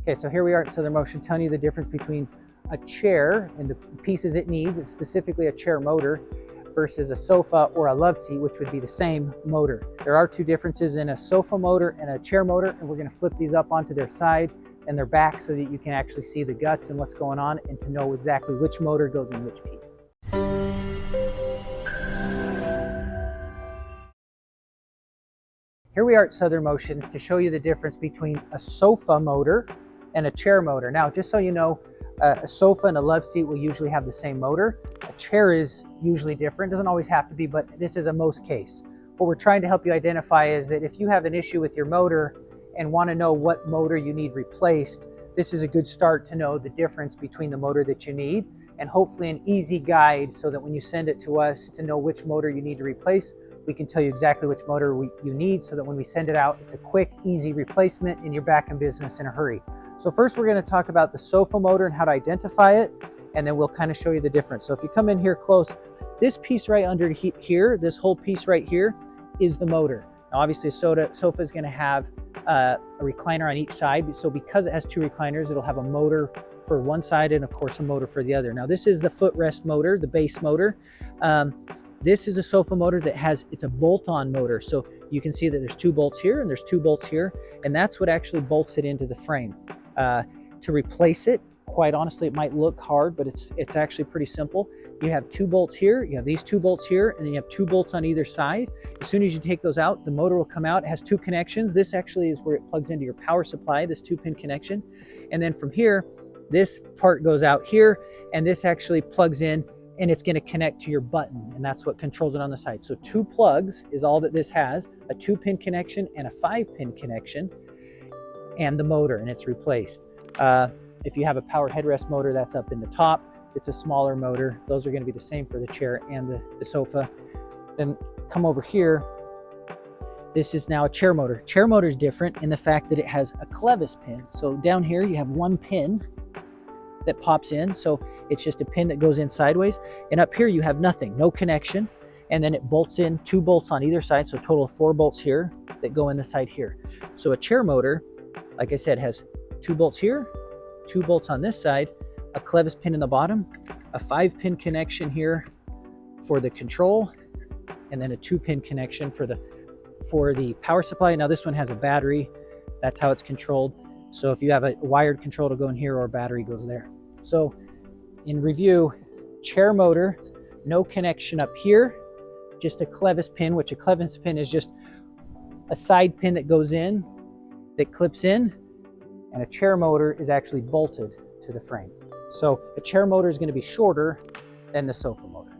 Okay, so here we are at Southern Motion telling you the difference between a chair and the pieces it needs, it's specifically a chair motor, versus a sofa or a love seat, which would be the same motor. There are two differences in a sofa motor and a chair motor, and we're gonna flip these up onto their side and their back so that you can actually see the guts and what's going on and to know exactly which motor goes in which piece. Here we are at Southern Motion to show you the difference between a sofa motor and a chair motor. Now, just so you know, a sofa and a love seat will usually have the same motor. A chair is usually different, doesn't always have to be, but this is a most case. What we're trying to help you identify is that if you have an issue with your motor and want to know what motor you need replaced, this is a good start to know the difference between the motor that you need, and hopefully an easy guide so that when you send it to us to know which motor you need to replace, we can tell you exactly which motor you need so that when we send it out, it's a quick, easy replacement and you're back in business in a hurry. So first we're going to talk about the sofa motor and how to identify it, and then we'll kind of show you the difference. So if you come in here close, this piece right under here, this whole piece right here is the motor. Now obviously a sofa is going to have a recliner on each side. So because it has two recliners, it'll have a motor for one side and of course a motor for the other. Now this is the footrest motor, the base motor. This is a sofa motor that it's a bolt-on motor. So you can see that there's two bolts here and there's two bolts here, and that's what actually bolts it into the frame. To replace it, quite honestly, it might look hard, but it's actually pretty simple. You have two bolts here, you have these two bolts here, and then you have two bolts on either side. As soon as you take those out, the motor will come out. It has two connections. This actually is where it plugs into your power supply, this 2-pin connection. And then from here, this part goes out here, and this actually plugs in, and it's going to connect to your button, and that's what controls it on the side. So 2 plugs is all that this has, a 2-pin connection and a 5-pin connection, and the motor, and it's replaced. If you have a power headrest motor, that's up in the top. It's a smaller motor. Those are going to be the same for the chair and the sofa. Then come over here. This is now a chair motor. Chair motor is different in the fact that it has a clevis pin. So down here you have 1 pin that pops in, so it's just a pin that goes in sideways, and up here you have nothing, no connection, and then it bolts in 2 bolts on either side, so a total of 4 bolts here that go in the side here. So a chair motor, like I said, has 2 bolts here, 2 bolts on this side, a clevis pin in the bottom, a 5-pin connection here for the control, and then a 2-pin connection for the power supply. Now this one has a battery, that's how it's controlled. So if you have a wired control to go in here, or a battery goes there. So in review, chair motor, no connection up here, just a clevis pin, which a clevis pin is just a side pin that goes in, that clips in, and a chair motor is actually bolted to the frame. So a chair motor is going to be shorter than the sofa motor.